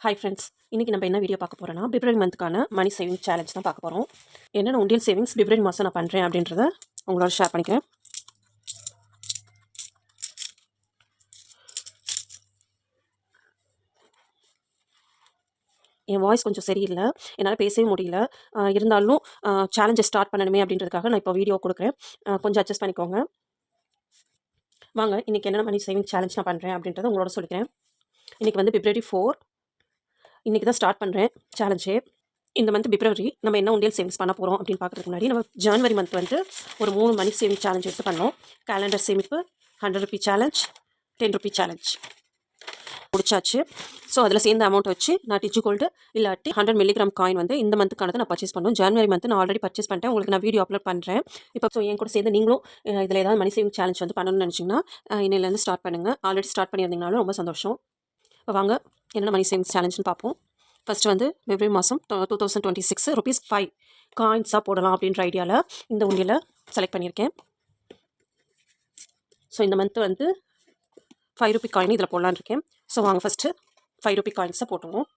Hi friends, இன்றைக்கி நம்ம என்ன வீடியோ பார்க்க போகிறோன்னா பிப்ரவரி மந்த்துக்கான மணி சேவிங் சேலஞ்ச் தான் பார்க்க போகிறோம். என்னென்ன உண்டியல் சேவிங்ஸ் பிப்ரவரி மாதம் நான் பண்ணுறேன் அப்படின்றத உங்களோட ஷேர் பண்ணிக்கிறேன். என் வாய்ஸ் கொஞ்சம் சரியில்லை, என்னால் பேசவே முடியல. இருந்தாலும் சேலஞ்சை ஸ்டார்ட் பண்ணணுமே அப்படின்றதுக்காக நான் இப்போ வீடியோ கொடுக்குறேன். கொஞ்சம் அட்ஜஸ்ட் பண்ணிக்கோங்க. வாங்க, இன்றைக்கி என்னென்ன மணி சேவிங் சேலஞ்ச் நான் பண்ணுறேன் அப்படின்றத உங்களோட சொல்லிக்கிறேன். இன்றைக்கி வந்து பிப்ரவரி 4, இன்றைக்கி தான் ஸ்டார்ட் பண்ணுறேன் சேலஞ்சே. இந்த மந்த் பிப்ரவரி நம்ம என்ன உண்டியல் சேவிங்ஸ் பண்ண போகிறோம் அப்படின்னு பார்க்குறதுக்கு முன்னாடி நம்ம ஜனவரி மந்த் வந்து ஒரு 3 மணி சேவிங் சேலஞ்ச் எடுத்து பண்ணோம். கேலண்டர் சேமிப்பு, 100 ரூபி சேலஞ்ச், 10 ரூபி சேலஞ்ச் முடிச்சாச்சு. ஸோ அதில் சேர்ந்த அமௌண்ட் வச்சு நான் டிஜி கோல்டு இல்லாட்டி 100 மில்லிகிராம் காயின் வந்து இந்த மந்த்துக்கானது நான் பர்ச்சேஸ் பண்ணோம். ஜனவரி மந்த் நான் ஆல்ரெடி பர்ச்சேஸ் பண்ணிட்டேன், உங்களுக்கு நான் வீடியோ அப்லோட் பண்ணுறேன். இப்போ ஸோ என் கூட சேர்ந்து நீங்களும் இதில் ஏதாவது மணி சேவிங் சேலஞ்ச் வந்து பண்ணணும்னு நினச்சிங்கன்னா இன்னிலேருந்து ஸ்டார்ட் பண்ணுங்கள். ஆல்ரெடி ஸ்டார்ட் பண்ணியிருந்தீங்கனாலும் ரொம்ப சந்தோஷம். இப்போ வாங்க என்னென்ன மணி சேவிங்ஸ் சேலஞ்சுன்னு பார்ப்போம். ஃபஸ்ட்டு வந்து பிப்ரவரி மாதம் 2026 ருபீஸ் 5 காயின்ஸாக போடலாம் அப்படின்ற ஐடியாவில் இந்த உண்டியில் செலக்ட் பண்ணியிருக்கேன். ஸோ இந்த மந்த்து வந்து 5 ரூபி காயின் இதில் போடலான்னு இருக்கேன். ஸோ வாங்க ஃபஸ்ட்டு 5 ரூபி காயின்ஸாக போட்டுருவோம்.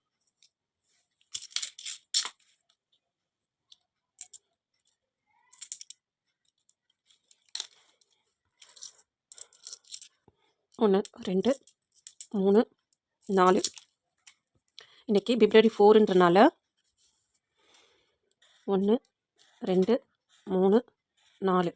ஒன்று, 2, 3, 4. இன்றைக்கி பிப்ரவரி 4ன்றனால 1, 2, 3, 4.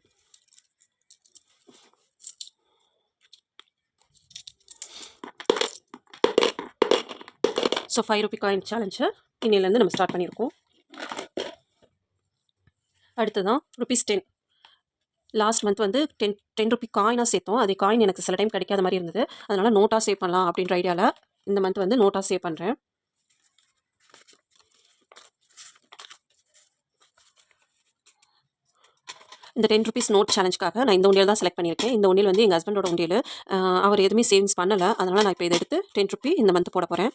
ஸோ 5 ரூபி காயின் சேலஞ்சை இன்னிலேருந்து நம்ம ஸ்டார்ட் பண்ணியிருக்கோம். அடுத்ததான் ருபீஸ் 10. லாஸ்ட் மந்த் வந்து 10 ரூபி காயினாக சேர்த்தோம். அது காயின் எனக்கு சில டைம் கிடைக்காத மாதிரி இருந்தது, அதனால் நோட்டாக சேவ் பண்ணலாம் அப்படின்ற ஐடியாவில் இந்த மந்த் வந்து நோட்டாக சேவ் பண்ணுறேன். இந்த 10 ருபீஸ் நோட் சேலஞ்சுக்காக நான் இந்த உண்டியல் தான் செலக்ட் பண்ணியிருக்கேன். இந்த உண்டியல் வந்து எங்கள் ஹஸ்பண்டோட உண்டியல். அவர் எதுவுமே சேவிங்ஸ் பண்ணலை, அதனால் நான் இப்போ இதை எடுத்து 10 ரூபி இந்த மந்த் போட போகிறேன்.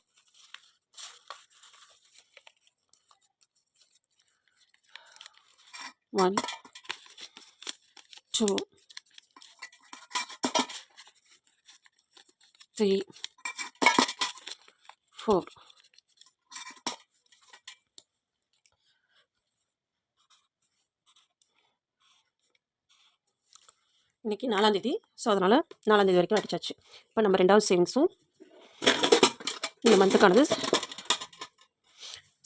ஒன், 2, 3, 4. இன்றைக்கி 4ஆம் தேதி, ஸோ அதனால் 4ஆம் தேதி வரைக்கும் அடிச்சாச்சு. இப்போ நம்ம 2வது சேவிங்ஸும் இந்த மந்த்துக்கானது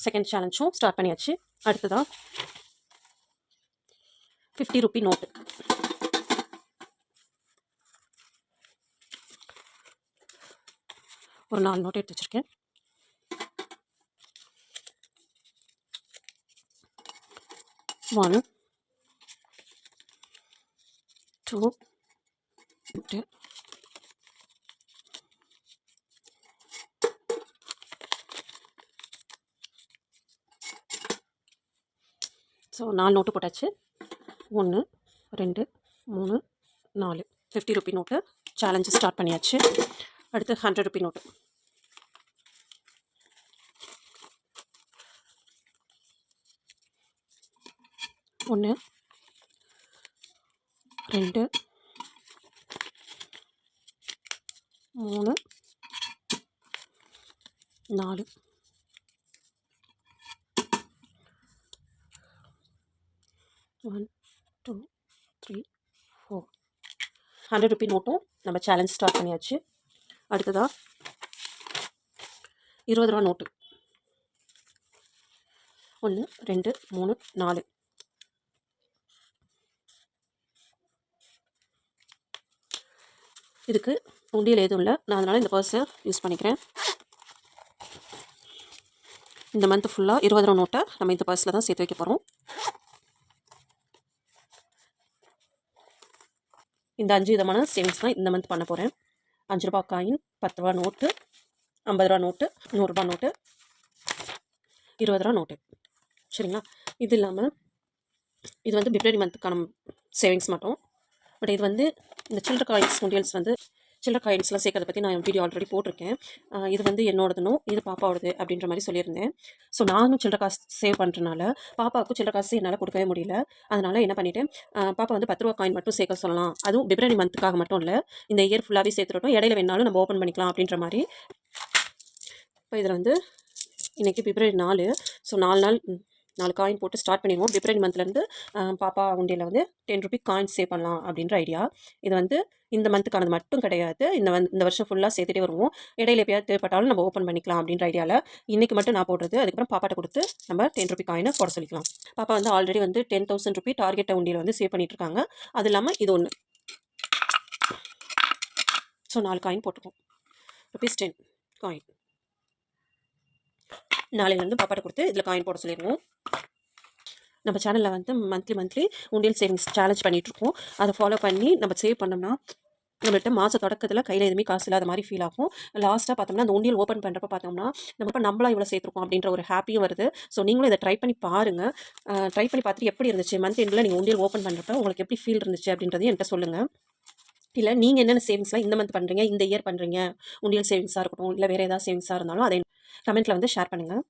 செகண்ட் சேலஞ்சும் ஸ்டார்ட் பண்ணியாச்சு. அடுத்ததாக 50 ரூபி நோட்டு. ஒரு 4 நோட்டு எடுத்து வச்சுருக்கேன். ஒன், 2, 3. ஸோ 4 நோட்டு போட்டாச்சு. 1, 2, 3, 4. 50 ரூபி நோட்டு சேலஞ்சு ஸ்டார்ட் பண்ணியாச்சு. அடுத்து 100 ரூபி நோட்டு. 1, 2, 3, 4. 1, 2, 3, 4. 100 ரூபி நோட்டும் நம்ம சேலஞ்ச் ஸ்டார்ட் பண்ணியாச்சு. அடுத்ததாக 20 ரூபா நோட்டு. 1, 2, 3, 4. இதுக்கு உண்டியல் எதுவும் இல்லை, நான் அதனால் இந்த பர்ஸை யூஸ் பண்ணிக்கிறேன். இந்த மந்த் ஃபுல்லாக 20 ரூபா நோட்டை நம்ம இந்த பர்ஸில் தான் சேர்த்து வைக்க போகிறோம். இந்த 5 விதமான சேவிங்ஸ் தான் இந்த மந்த் பண்ண போகிறேன். 5 ரூபா காயின், 10 ரூபா நோட்டு, 50 ரூபா நோட்டு, 100 ரூபா நோட்டு, 20 ரூபா நோட்டு. சரிங்களா? இது இல்லாமல் இது வந்து பிப்ரவரி மந்த்துக்கான சேவிங்ஸ் மட்டும். பட் இது வந்து இந்த சில்லற காயின்ஸ் உண்டியல்ஸ் வந்து சில்லற காயின்ஸ்லாம் சேர்க்கறத பற்றி நான் வீடியோ ஆல்ரெடி போட்டிருக்கேன். இது வந்து என்னோடதுனும் இது பாப்பாவோடது அப்படின்ற மாதிரி சொல்லியிருந்தேன். ஸோ நானும் சில்லற காசு சேவ் பண்ணுறனால பாப்பாவுக்கும் சில்லற காசு என்னால் கொடுக்கவே முடியல. அதனால் என்ன பண்ணிவிட்டேன், பாப்பா வந்து 10 ரூபா காயின் மட்டும் சேர்க்க சொல்லலாம், அதுவும் பிப்ரவரி மந்த்துக்காக மட்டும் இல்லை, இந்த இயர் ஃபுல்லாகவே சேர்த்துட்டோம், இடையில வேணாலும் நம்ம ஓப்பன் பண்ணிக்கலாம் அப்படின்ற மாதிரி. இப்போ இதில் வந்து இன்றைக்கி பிப்ரவரி 4. ஸோ 4 நாள் 4 காயின் போட்டு ஸ்டார்ட் பண்ணிடுவோம். பிப்ரவரி மந்த்லேருந்து பாப்பா உண்டியில் வந்து 10 ரூபி காயின் சேவ் பண்ணலாம் அப்படின்ற ஐடியா. இது வந்து இந்த மந்த்துக்கானது மட்டும் கிடையாது. இந்த வருஷம் ஃபுல்லாக சேர்த்துட்டே வருவோம். இடையில எப்பயாவது தேவைப்பட்டாலும் நம்ம ஓப்பன் பண்ணிக்கலாம் அப்படின்ற ஐடியாவில் இன்றைக்கி மட்டும் நான் போடுறது. அதுக்கப்புறம் பாப்பாட்ட கொடுத்து நம்ம 10 ரூபி காயினை போட சொல்லிக்கலாம். பாப்பா வந்து ஆல்ரெடி வந்து 10,000 ரூபி டார்கெட் உண்டியில் வந்து சேவ் பண்ணிட்டு இருக்காங்க. அது இல்லாமல் இது ஒன்று. ஸோ 4 காயின் போட்டுருக்கோம். ₹10 காயின். நாளையிலேருந்து பாப்பாட்ட கொடுத்து இதில் காயின் போட சொல்லிடுவோம். நம்ம சேனலில் வந்து மந்த்லி உண்டியல் சேவிங்ஸ் சேலஞ்ச் பண்ணிகிட்ருக்கோம். அதை ஃபாலோ பண்ணி நம்ம சேவ் பண்ணோம்னா நம்மள்ட்ட மாத தொடக்கத்தில் கையில் எதுவுமே காசு இல்லாத மாதிரி ஃபீல் ஆகும். லாஸ்ட்டாக பார்த்தோம்னா அந்த உண்டியல் ஓப்பன் பண்ணுறப்ப பார்த்தோம்னா நம்மளா இவ்வளோ சேர்த்துருக்கோம் அப்படின்ற ஒரு ஹாப்பியும் வருது. ஸோ நீங்களும் இதை ட்ரை பண்ணி பாருங்கள். ட்ரை பண்ணி பார்த்துட்டு எப்படி இருந்துச்சு, மந்த் எண்டில் நீங்கள் உண்டியல் ஓப்பன் பண்ணுறப்ப உங்களுக்கு எப்படி ஃபீல் இருந்துச்சு அப்படின்றதையும் என்கிட்ட சொல்லுங்கள். இல்லை நீங்கள் என்னென்ன சேவிங்ஸ்லாம் இந்த மந்த் பண்ணுறீங்க, இந்த இயர் பண்ணுறீங்க, உண்டியல் சேவிங்ஸாக இருக்கட்டும், இல்லை வேறு ஏதாவது சேவிங்ஸாக இருந்தாலும் அதை கமெண்ட்டில் வந்து ஷேர் பண்ணுங்கள்.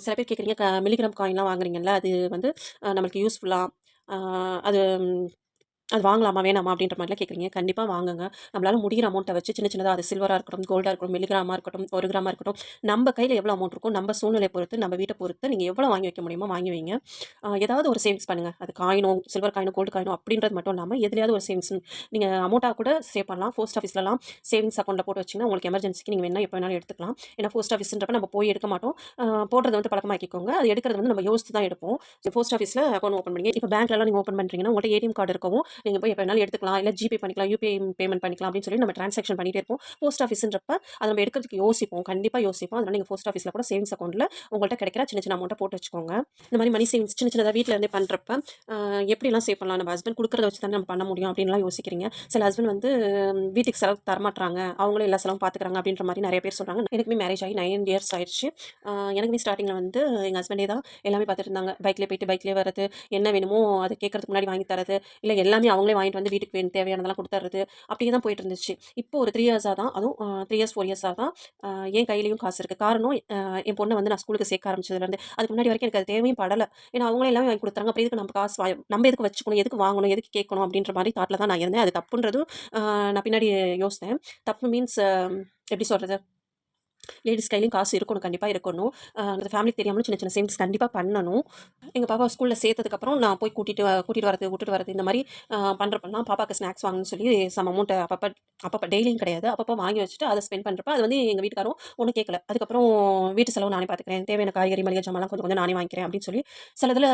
சில பேர் கேட்குறீங்க மில்லிகிராம் காயின்லாம் வாங்குறீங்கல்ல, அது வந்து நம்மளுக்கு யூஸ்ஃபுல்லாக அது அது வாங்கலாமா வேணாமா அப்படின்ற மாதிரிலாம் கேட்குறீங்க. கண்டிப்பாக வாங்குங்க. நம்மளால் முடிகிற அமௌண்ட்டை வச்சு சின்ன சின்னதாக அது சில்வராக இருக்கட்டும், கோல்டாக இருக்கட்டும், மில்லிகிராமாக இருக்கட்டும், 1 கிராமாக இருக்கட்டும், நம்ம கையில் எவ்வளோ அமௌண்ட் இருக்கோ நம்ம சூழ்நிலையை பொறுத்து, நம்ம வீட்டை பொறுத்து நீங்கள் எவ்வளோ வாங்கி வைக்க முடியுமோ வாங்கி வைங்க. ஏதாவது ஒரு சேவிங்ஸ் பண்ணுங்கள். அது காயினோ, சில்வர் காயினோ, கோல்டு காயினோ அப்படின்றது மட்டும் இல்லாமல் எதுலையாவது ஒரு சேவிங்ஸ் நீங்கள் அமௌண்ட்டாக கூட சேவ் பண்ணலாம். போஸ்ட் ஆஃபீஸ்லலாம் சேவிங்ஸ் அக்கௌண்ட்டில் போட்டு வச்சிங்கன்னா உங்களுக்கு எமர்ஜென்சிக்கு நீங்கள் வேணால் எப்போ வேணாலும் எடுத்துக்கலாம். ஏன்னா போஸ்ட் ஆஃபீஸ்ன்றப்ப நம்ம போய் எடுக்க மாட்டோம். போடுறது வந்து பழக்கமாக்கிக்கோங்க. அது எடுக்கிறது வந்து நம்ம யோசித்து தான் எடுப்போம். போஸ்ட் ஆஃபீஸில் அக்கௌண்ட் ஓப்பன் பண்ணி இப்போ பேங்க்லலாம் நீங்கள் ஓப்பன் பண்ணுறீங்கன்னா உங்கள்கிட்ட ஏடிஎம் கார்டு இருக்கவும் நீங்கள் போய் எப்போ வேணாலும் எடுத்துக்கலாம். இல்லை ஜிபே பண்ணிக்கலாம், யூபிஐ பேமெண்ட் பண்ணிக்கலாம் அப்படின்னு சொல்லி நம்ம டிரான்சாக்ஷன் பண்ணிகிட்டே இருப்போம். போஸ்ட் ஆஃபீஸ்ன்றப்ப அதை நம்ம எடுக்கிறதுக்கு யோசிப்போம். கண்டிப்பாக யோசிப்போம். அதனால் நீங்கள் போஸ்ட் ஆஃபீஸில் கூட சேவிங்ஸ் அக்கௌண்ட்டில் உங்கள்கிட்ட கிடைக்கிற சின்ன சின்ன அமௌண்ட்டை போட்டு வச்சுக்கோங்க. இந்த மாதிரி மணி சேவிங்ஸ் சின்ன சின்னதாக வீட்டில் இருந்தே பண்ணுறப்ப எப்படிலாம் சேவ் பண்ணலாம், நம்ம ஹஸ்பண்ட் கொடுக்குறத வச்சு தானே நம்ம பண்ண முடியும் அப்படின்லாம் யோசிக்கிறீங்க. சில ஹஸ்பண்ட் வந்து வீட்டுக்கு செலவு தரமாட்டுறாங்க, அவங்களே எல்லா செலவும் பார்த்துக்கிறாங்க அப்படின்ற மாதிரி நிறைய பேர் சொல்கிறாங்க. எனக்குமே மேரேஜ் ஆகி 9 இயர்ஸ் ஆயிடுச்சு. எனக்குமே ஸ்டார்டிங்கில் வந்து எங்கள் ஹஸ்பண்டே தான் எல்லாமே பார்த்துட்டு இருந்தாங்க. பைக்லேயே போயிட்டு பைக்லேயே வரது, என்ன வேணுமோ அதை கேட்கறதுக்கு முன்னாடி வாங்கி தரது, இல்லை எல்லாமே அவங்களே வாங்கிட்டு வந்து வீட்டுக்கு தேவையானதெல்லாம் கொடுத்துறது, அப்படியே தான் போயிட்டு இருந்துச்சு. இப்போ ஒரு 3 இயர்ஸாக தான், அதுவும் 3 இயர்ஸ் 4 இயர்ஸாக தான் என் கையிலையும் காசு இருக்குது. காரணம் என் பொண்ணை வந்து நான் ஸ்கூலுக்கு சேர்க்க ஆரம்பிச்சதுலேருந்து அதுக்கு முன்னாடி வரைக்கும் எனக்கு அது தேவையும் படலை. ஏன்னா அவங்களே எல்லாமே வாங்கி கொடுத்தாங்க. அப்புறம் எதுக்கு நம்ம காசு நம்ம எதுக்கு வச்சுக்கணும், எதுக்கு வாங்கணும், எதுக்கு கேட்கணும் அப்படின்ற மாதிரி தாட்டில் தான் நான் இருந்தேன். அது தப்புன்றதும் நான் பின்னாடி யோசித்தேன். தப்பு மீன்ஸ் எப்படி சொல்கிறது, லேடிஸ் கையிலையும் காசு இருக்கணும், கண்டிப்பாக இருக்கணும். அந்த ஃபேமிலிக்கு தெரியாமலும் சின்ன சின்ன சேவிங்ஸ் கண்டிப்பாக பண்ணணும். எங்கள் பாப்பா ஸ்கூலில் சேர்த்ததுக்கப்புறம் நான் போய் கூட்டிகிட்டு வரது, விட்டுட்டு வரது, இந்த மாதிரி பண்ணுறப்பெல்லாம் பாப்பாவுக்கு ஸ்நாக்ஸ் வாங்கணும்னு சொல்லி சம் அமௌண்ட்டை அப்பப்போ டெய்லியும் கிடையாது, அப்பப்போ வாங்கி வச்சுட்டு அதை ஸ்பெண்ட் பண்ணுறப்ப அது வந்து எங்கள் வீட்டுக்காரும் ஒன்றும் கேட்கல. அதுக்கப்புறம் வீட்டு செலவு நானே பார்த்துக்கிறேன், தேவையான காய்கறி மளிகை ஜாமான்லாம் கொஞ்சம் கொஞ்சம் நானே வாங்கிக்கிறேன் அப்படின்னு சொல்லி சில இதில்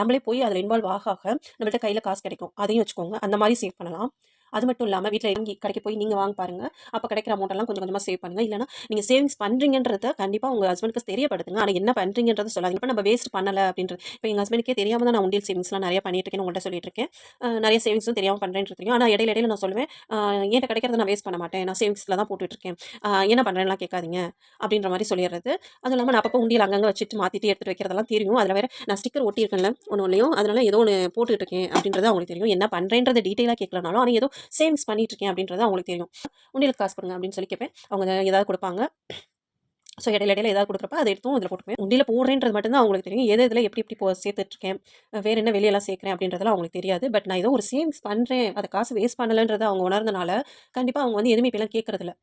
நம்மளே போய் அதில் இன்வால்வ் ஆக நம்மள்ட்ட கையில் காசு கிடைக்கும். அதையும் வச்சுக்கோங்க. அந்த மாதிரி சேவ் பண்ணலாம். அது மட்டும் இல்லாமல் வீட்டில் இறங்கி கடைக்கு போய் நீங்கள் வாங்க பாருங்கள். அப்போ கிடைக்கிற அமௌண்ட்டெல்லாம் கொஞ்சம் கொஞ்சமாக சேவ் பண்ணுங்கள். இல்லைனா நீங்கள் சேவிங்ஸ் பண்ணுறீங்கன்றத கண்டிப்பாக உங்கள் ஹஸ்பண்டுக்கு தெரியப்படுத்துங்க. ஆனால் என்ன பண்ணுறீங்கன்றத சொல்லாதீங்க. இப்போ நம்ம வேஸ்ட் பண்ணலை அப்படின்றது இப்போ எங்கள் ஹஸ்பண்டுக்கே தெரியாமல் தான் நான் உண்டியல் சேவிங்ஸ்லாம் நிறைய பண்ணிட்டு இருக்கேன்னு உங்கள்கிட்ட சொல்லிட்டு இருக்கேன். நிறைய சேவிங்ஸும் தெரியாமல் பண்ணுறேன்னு தெரியும். ஆனால் இடையில நான் சொல்லுவேன், என்கிட்ட கிடைக்கிறத நான் வேஸ்ட் பண்ண மாட்டேன், நான் சேவிங்ஸில் தான் போட்டுட்ருக்கேன், என்ன பண்ணுறேன்லாம் கேட்காதீங்க அப்படின்ற மாதிரி சொல்லிடுறது. அதுவும் இல்லாமல் நான் அப்பப்போ உண்டியல் அங்கங்கே வச்சுட்டு மாற்றிட்டு எடுத்துகிட்டு வைக்கிறதெல்லாம் தெரியும். அதில் வேறு நான் ஸ்டிக்கர் ஒட்டியிருக்கேன்ல ஒன்றும் அதனால ஏதோ ஒன்று போட்டுட்டு இருக்கேன் அப்படின்றது அவங்களுக்கு தெரியும். என்ன பண்ணுறேன்றதை டீட்டெயிலாக கேட்கலனாலும் ஆனால் ஏதோ சேவிங்ஸ் பண்ணிட்டு இருக்கேன் அப்படின்றது அவங்களுக்கு தெரியும். உண்டியலுக்கு காசு கொடுங்க அப்படின்னு சொல்லி கேட்பேன். அவங்க ஏதாவது கொடுப்பாங்க. ஸோ இடையில ஏதாவது கொடுக்குறப்ப அதை எடுத்தும் இதில் போட்டுக்குவேன். உண்டியில் போடுறேன்றது மட்டும்தான் அவங்களுக்கு தெரியும். இதில் எப்படி சேர்த்துட்ருக்கேன், வேறு என்ன வெளியெல்லாம் சேர்க்குறேன் அப்படின்றதெல்லாம் அவங்களுக்கு தெரியாது. பட் நான் ஏதோ ஒரு சேவிங்ஸ் பண்ணுறேன், அதை காசு வேஸ்ட் பண்ணலைன்றதை அவங்க உணர்ந்தனால கண்டிப்பாக அவங்க வந்து எதுவுமே இப்போலாம் கேட்குறதில்ல.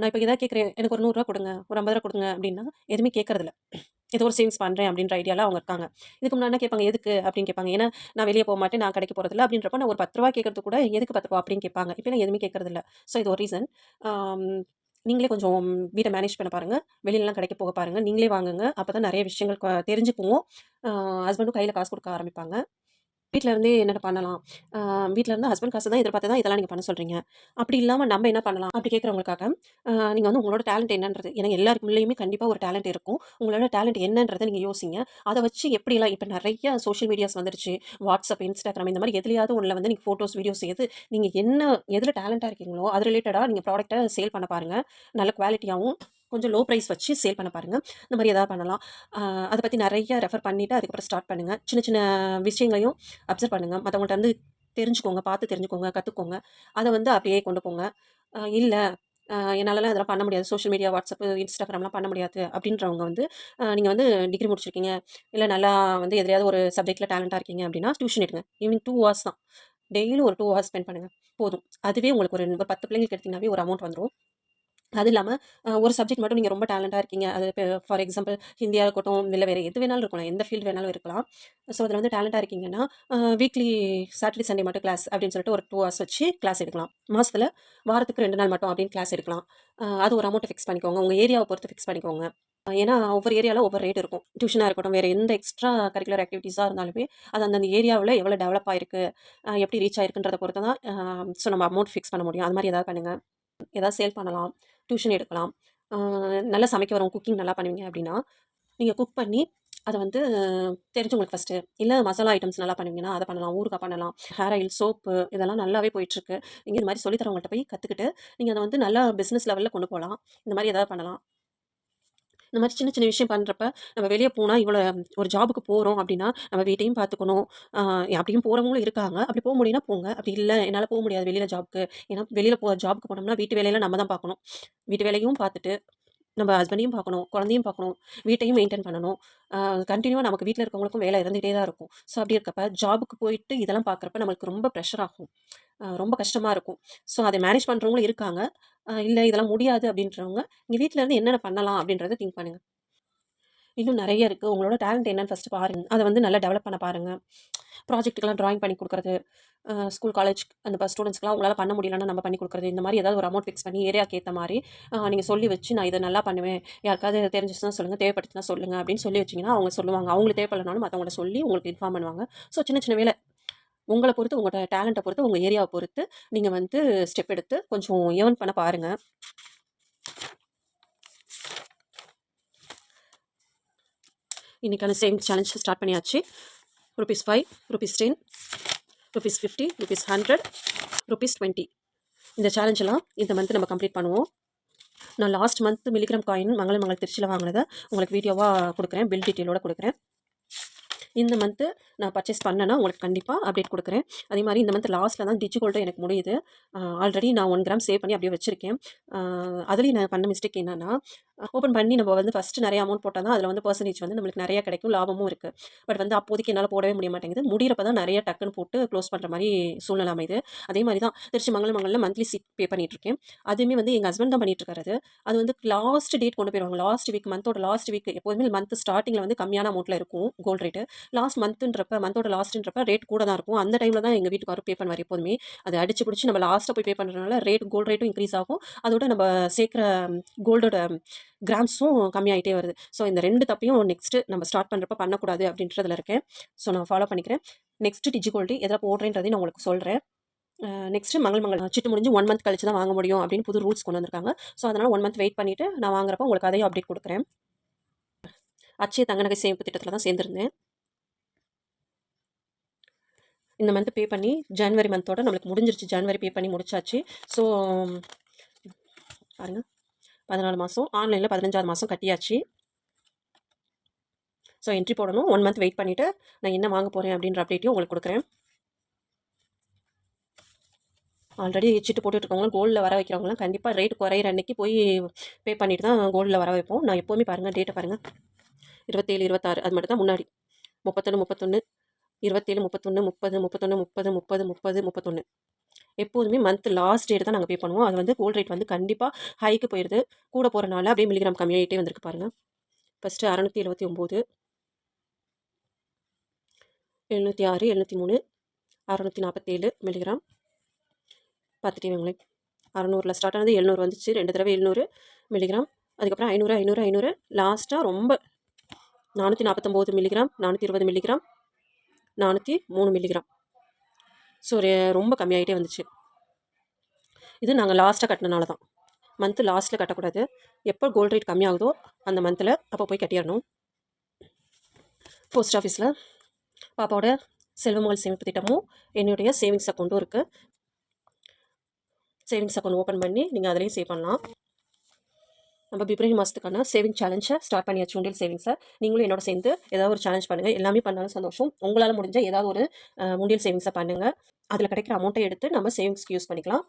நான் இப்போ எதாவது கேட்குறேன், எனக்கு ஒரு 100 ரூபா கொடுங்க, ஒரு 50 ரூபா கொடுங்க அப்படின்னா எதுவுமே கேட்குறதில்ல. ஏதோ ஒரு சேவிங்ஸ் பண்ணுறேன் அப்படின்ற ஐடியாவில் அவங்க இருக்காங்க. இதுக்கு முன்னாடி கேட்பாங்க, எதுக்கு அப்படின்னு கேட்பாங்க. ஏன்னா நான் வெளியே போக மாட்டேன், நான் கடைக்கு போகிறதில்ல அப்படின்றப்ப நான் ஒரு 10 ரூபா கேட்கறது கூட எதுக்கு 10 ரூபா அப்படின்னு கேட்பாங்க. இப்போலாம் எதுவுமே கேட்குறதில்ல. ஸோ இது ஒரு ரீசன். நீங்களே கொஞ்சம் வீட்டை மேனேஜ் பண்ண பாருங்கள். வெளியிலலாம் கடைக்கு போக பாருங்கள். நீங்களே வாங்குங்க. அப்போ தான் நிறைய விஷயங்கள் தெரிஞ்சுக்குவோம். ஹஸ்பண்டும் கையில் காசு கொடுக்க ஆரம்பிப்பாங்க. வீட்டில் இருந்தே என்னென்ன பண்ணலாம், வீட்டில் இருந்து ஹஸ்பண்ட் காசு தான் எதிர்பார்த்து தான் இதெல்லாம் நீங்கள் பண்ண சொல்கிறீங்க. அப்படி இல்லாமல் நம்ம என்ன பண்ணலாம் அப்படி கேட்குறவங்களுக்காக நீங்கள் வந்து உங்களோட டேலண்ட் என்னன்றது, ஏன்னா எல்லாருக்குள்ளேயுமே கண்டிப்பாக ஒரு டேலண்ட் இருக்கும். உங்களோட டேலண்ட் என்னன்றதை நீங்கள் யோசிங்க. அதை வச்சு எப்படிலாம் இப்போ நிறைய சோஷியல் மீடியாஸ் வந்துருச்சு, வாட்ஸ்அப், இன்ஸ்டாகிராம், இந்த மாதிரி எதுலையாவது ஒன்றில் வந்து நீங்கள் ஃபோட்டோஸ், வீடியோஸ் நீங்கள் எதில் டேலண்ட்டாக இருக்கீங்களோ அது ரிலேட்டடாக நீங்கள் ப்ராடக்ட்டை சேல் பண்ண பாருங்கள். நல்ல குவாலிட்டியாகவும் கொஞ்சம் லோ ப்ரைஸ் வச்சு சேல் பண்ண பாருங்கள். இந்த மாதிரி எதாவது பண்ணலாம். அதை பற்றி நிறைய ரெஃபர் பண்ணிவிட்டு அதுக்கப்புறம் ஸ்டார்ட் பண்ணுங்கள். சின்ன சின்ன விஷயங்களையும் அப்சர்வ் பண்ணுங்கள். மற்றவங்கள்ட்ட வந்து தெரிஞ்சுக்கோங்க, பார்த்து தெரிஞ்சுக்கோங்க, கற்றுக்கோங்க. அதை வந்து அப்படியே கொண்டு போங்க. இல்லை என்னாலலாம் அதெல்லாம் பண்ண முடியாது, சோஷியல் மீடியா, வாட்ஸ்அப்பு, இன்ஸ்டாகிராம்லாம் பண்ண முடியாது அப்படின்றவங்க வந்து நீங்கள் வந்து டிகிரி முடிச்சிருக்கீங்க, இல்லை நல்லா வந்து எதுலையாவது ஒரு சப்ஜெக்ட்டில் டேலண்ட்டாக இருக்கீங்க அப்படின்னா டியூஷன் எடுங்க. ஈவினிங் 2 ஹவர்ஸ் தான், டெய்லியும் ஒரு 2 ஹவர்ஸ் ஸ்பெண்ட் பண்ணுங்கள் போதும். அதுவே உங்களுக்கு ஒரு 10 பிள்ளைங்களுக்கு எடுத்திங்கனாவே ஒரு அமௌண்ட் வந்துடும். அது இல்லாமல் ஒரு சப்ஜெக்ட் மட்டும் நீங்கள் ரொம்ப டேலண்டாக இருக்கீங்க. அது இப்போ ஃபார் எக்ஸாம்பிள் ஹிந்தியாக இருக்கட்டும், இல்லை வேறு எது வேணாலும் இருக்கலாம். எந்த ஃபீல்டு வேணாலும் இருக்கலாம். ஸோ அதில் வந்து டேலண்டாக இருக்கீங்கன்னா, வீக்லி சாட்டர்டே, சண்டே மட்டும் கிளாஸ் அப்படின்னு சொல்லிட்டு ஒரு 2 ஹவர்ஸ் வச்சு கிளாஸ் எடுக்கலாம். மாசத்துல வாரத்துக்கு 2 நாள் மட்டும் அப்படின்னு கிளாஸ் எடுக்கலாம். அது ஒரு அமௌண்ட்ட ஃபிக்ஸ் பண்ணிக்கோங்க. உங்க ஏரியாவ பொறுத்து ஃபிக்ஸ் பண்ணிக்கோங்க. ஏன்னா ஒவ்வொரு ஏரியால ஒவ்வொரு ரேட் இருக்கும். டியூஷனா இருக்கட்டும், வேற எந்த எக்ஸ்ட்ரா கரிக்குலர் ஆக்டிவிட்டீஸா இருந்தாலுமே, அது அந்தந்த ஏரியாவுல எவ்வளோ டெவலப் ஆயிருக்கு, எப்படி ரீச் ஆயிருக்குன்றத பொறுத்து தான் நம்ம அமௌண்ட் ஃபிக்ஸ் பண்ண முடியும். அது மாரி ஏதாவது பண்ணுங்க. ஏதாவது சேல் பண்ணலாம், டியூஷன் எடுக்கலாம். அ நல்லா சமைக்க வரும், குக்கிங் நல்லா பண்ணுவீங்க அப்படின்னா, நீங்க குக் பண்ணி அத வந்து தெரிஞ்சவங்களுக்கு ஃபர்ஸ்ட்டு, இல்ல மசாலா ஐட்டம்ஸ் நல்லா பண்ணுவீங்கன்னா, அத பண்ணலாம். ஊறுகாய் பண்ணலாம். ஹேர் ஆயில், சோப்பு இதெல்லாம் நல்லாவே போயிட்டுருக்கு. நீங்க இந்த மாரி சொல்லி தரவங்கள்ட்ட போய் கத்துக்கிட்டு, நீங்க அத வந்து நல்லா பிசினஸ் லெவல்ல கொண்டு போலாம். இந்த மாரி ஏதாவது பண்ணலாம். இந்த மாரி சின்ன சின்ன விஷயம் பண்றப்ப, நம்ம வெளிய போனா இவ்வளோ ஒரு ஜாபுக்கு போறோம் அப்டின்னா, நம்ம வீட்டையும் பார்த்துக்கணும். அ அப்படியும் போறவங்களும் இருக்காங்க. அப்படி போ முடியும்னா போங்க. அப்படி இல்ல என்னால போ முடியாது வெளியில ஜாப்க்கு. ஏன்னா வெளியில ஜாப்க்கு போனோம்னா வீட்டு வேலையெல்லாம் நம்ம தான் பார்க்கணும். வீட்டு வேலையும் பார்த்துட்டு, நம்ம ஹஸ்பண்டையும் பார்க்கணும், குழந்தையும் பார்க்கணும், வீட்டையும் மெயின்டெயின் பண்ணணும். அ கன்டினியூவா நமக்கு வீட்ல இருக்கவங்களுக்கும் வேலை இருந்துகிட்டே தான் இருக்கும். ஸோ அப்படி இருக்கப்ப ஜாபுக்கு போயிட்டு இதெல்லாம் பார்க்குறப்ப நம்மளுக்கு ரொம்ப ப்ரெஷர் ஆகும். ரொம்ப கஷ்டமா இருக்கும். ஸோ அத மேனேஜ் பண்றவங்களும் இருக்காங்க. இல்ல இதெல்லாம் முடியாது அப்படின்றவங்க, நீங்க வீட்ல இருந்து என்னென்ன பண்ணலாம் அப்படின்றத திங்க் பண்ணுங்க. இன்னும் நெறைய இருக்கு. உங்களோட டேலண்ட் என்னன்னு ஃபர்ஸ்ட்டு பாருங்க. அத வந்து நல்லா டெவலப் பண்ண பாருங்க. ப்ராஜெக்ட்டுக்கெல்லாம் ட்ராயிங் பண்ணி குடுக்குறது, ஸ்கூல், காலேஜ் அந்த ஸ்டூடண்ட்ஸ்க்குலாம் உங்களால பண்ண முடியலன்னா நம்ம பண்ணி குடுக்குறது. இந்த மாரி ஏதாவது ஒரு அமௌண்ட் ஃபிக்ஸ் பண்ணி ஏரியாக்கு ஏத்த மாரி நீங்க சொல்லி வச்சு, நான் இத நல்லா பண்ணுவேன். யாருக்காவது தெரிஞ்சுச்சுன்னா சொல்லுங்க, தேவைப்பட்டுச்சுன்னா சொல்லுங்க அப்படின்னு சொல்லி வச்சீங்கன்னா, அவங்க சொல்லுவாங்க. அவங்களுக்கு தேவைப்படலனாலும் மத்தவங்கள்ட்ட சொல்லி உங்களுக்கு இன்ஃபார்ம் பண்ணுவாங்க. ஸோ சின்ன சின்ன வேலை உங்கள பொறுத்து, உங்களோட டேலண்ட்ட பொறுத்து, உங்க ஏரியாவ பொறுத்து நீங்க வந்து ஸ்டெப் எடுத்து கொஞ்சம் ஏர்ன் பண்ண பாருங்க. இன்னைக்கான சேவிங்ஸ் சேலஞ்ச் ஸ்டார்ட் பண்ணியாச்சு. ₹5, ₹10, ₹50, ₹100, ₹20. இந்த சேலஞ்ச் எல்லாம் இந்த மந்த் நம்ம கம்ப்ளீட் பண்ணுவோம். நான் லாஸ்ட் மந்த் மில்லிகிராம் காயின் மங்கள திருச்சியில வாங்குனத உங்களுக்கு வீடியோவா குடுக்குறேன். பில் டீட்டெயிலோட குடுக்குறேன். இந்த மந்த்து நான் பர்ச்சேஸ் பண்ணேன்னா, உங்களுக்கு கண்டிப்பா அப்டேட் குடுக்குறேன். அதே மாரி இந்த மந்த் லாஸ்ட்ல தான் டிஜிகோல்டும் எனக்கு முடியுது. ஆல்ரெடி நான் 1 கிராம் சேவ் பண்ணி அப்படியே வச்சிருக்கேன். அதுலயும் நான் பண்ண மிஸ்டேக் என்னன்னா, ஓப்பன் பண்ணி நம்ம வந்து ஃபர்ஸ்ட்டு நெறைய அமௌண்ட் போட்டா தான் அதில வந்து பெர்சன்டேஜ் வந்து நம்மளுக்கு நெறைய கிடைக்கும். லாபமும் இருக்கு. பட் வந்து அப்போதைக்கு என்னால போடவே முடிய மாட்டேங்குது. முடியிறப்ப தான் நெறைய டக்குன்னு போட்டு க்ளோஸ் பண்ற மாரி சூழ்நிலை அமையுது. அதே மாரி தான் திருச்சி மங்கல மந்த்லி சிப் பே பண்ணிட்டுருக்கேன். அதுவுமே வந்து எங்க ஹஸ்பண்ட் தான் பண்ணிட்டுருக்காரு அது. அது வந்து லாஸ்ட் டேட் கொண்டு போயிருவாங்க. லாஸ்ட் வீக் மந்தோட லாஸ்ட் வீக் எப்போதுமே மந்த் ஸ்டார்ட்டிங்ல வந்து கம்மியான அமௌண்ட்ல இருக்கும் கோல்ட் ரேட்டு. லாஸ்ட் மந்தோட லாஸ்ட்ன்றப்ப ரேட் கூட தான் இருக்கும். அந்த டைம்ல தான் எங்க வீட்டுக்காரரும் பே பண்ணுவாரு எப்போதுமே. அத அடிச்சு புடிச்சு நம்ம லாஸ்ட்டா போய் பே பண்றதுனால கோல்ட் ரேட்டும் இன்க்ரீஸ் ஆகும். அதோட நம்ம சேர்க்கிற கோல்டோட கிராம்ஸும் கம்மியாயிட்டே வருது. ஸோ இந்த 2 தப்பையும் நெக்ஸ்ட்டு நம்ம ஸ்டார்ட் பண்றப்ப பண்ணக்கூடாது அப்படின்றதுல இருக்கேன். ஸோ நான் ஃபாலோ பண்ணிக்கிறேன். நெக்ஸ்ட் டிஜிகோல்டு எதில போடுறேன்றதையும் நான் உங்களுக்கு சொல்றேன். நெக்ஸ்ட்டு மங்கள் சிட்டு முடிஞ்சு 1 மந்த் கழிச்சு தான் வாங்க முடியும் அப்படின்னு புது ரூல்ஸ் கொண்டு வந்திருக்காங்க. ஸோ அதனால 1 மந்த் வெயிட் பண்ணிட்டு நான் வாங்குறப்ப உங்களுக்கு அதையும் அப்டேட் குடுக்குறேன். அட்சய தங்க நகை சேமிப்பு திட்டத்தில தான் சேர்ந்திருந்தேன். இந்த மந்த் பே பண்ணி ஜனவரி மந்தோட நம்மளுக்கு முடிஞ்சிருச்சு. ஜனவரி பே பண்ணி முடிச்சாச்சு. ஸோ பாருங்க 14 மாசம் ஆன்லைன்ல 15வது மாசம் கட்டியாச்சு. ஸோ என்ட்ரி போடணும். 1 மந்த் வெயிட் பண்ணிட்டு நான் என்ன வாங்க போறேன் அப்படின்ற அப்டேட்டையும் உங்களுக்கு குடுக்குறேன். ஆல்ரெடி சீட்டு போட்டுட்டு இருக்கவங்க கோல்ட்ல வர வைக்கிறவங்கலாம் கண்டிப்பா ரேட் குறையிற அன்னைக்கு போய் பே பண்ணிட்டு தான் கோல்ட்ல வர வைப்போம். நான் எப்பவுமே பாருங்க டேட்ட பாருங்க. 27, 26 அது மட்டும் தான் முன்னாடி. 31, 31, 27, 31, 30, 31, 30, 30, 30, 31. எப்போதுமே மந்த் லாஸ்ட் டேட் தான் நாங்க பே பண்ணுவோம். அது வந்து கோல்ட் ரேட் வந்து கண்டிப்பா ஹைக்கு போயிருது. கூட போறனால அப்படியே மில்லிகிராம் கம்மியாயிட்டே வந்திருக்கு பாருங்க. First 679, 706, 703, 647 milligram. பார்த்துட்டீங்களே 600ல ஸ்டார்ட் ஆனது 700 வந்துச்சு. 2 தடவை 700 மில்லிகிராம். அதுக்கப்புறம் 500, 500, 500 லாஸ்ட்டா ரொம்ப 449 மில்லிகிராம், 420 மில்லிகிராம், 403 மில்லிகிராம். ஸோ ரொம்ப கம்மியாயிட்டே வந்துச்சு. இது நாங்க லாஸ்ட்டா கட்டுனனால தான். மந்த் லாஸ்ட்ல கட்டக்கூடாது. எப்போ கோல்ட் ரேட் கம்மியாகுதோ அந்த மந்த்ல அப்போ போய் கட்டிறணும். போஸ்ட் ஆஃபீஸ்ல பாப்பாவோட செல்வமகள் சேமிப்பு திட்டமும் என்னுடைய சேவிங்ஸ் அக்கௌண்ட்டும் இருக்கு. சேவிங்ஸ் அக்கௌண்ட் ஓப்பன் பண்ணி நீங்க அதிலேயே சேவ் பண்ணலாம். நம்ம பிப்ரவரி மாதத்துக்கான சேவிங் சேலஞ்சை ஸ்டார்ட் பண்ணியாச்சு. உண்டியல் சேவிங்ஸை நீங்களும் என்னோட சேர்ந்து ஏதாவது ஒரு சேலஞ்ச் பண்ணுங்கள். எல்லாமே பண்ணாலும் சந்தோஷம். உங்களால் முடிஞ்ச ஏதாவது ஒரு உண்டியல் சேவிங்ஸை பண்ணுங்கள். அதில் கிடைக்கிற அமௌண்ட்டை எடுத்து நம்ம சேவிங்ஸ்க்கு யூஸ் பண்ணிக்கலாம்.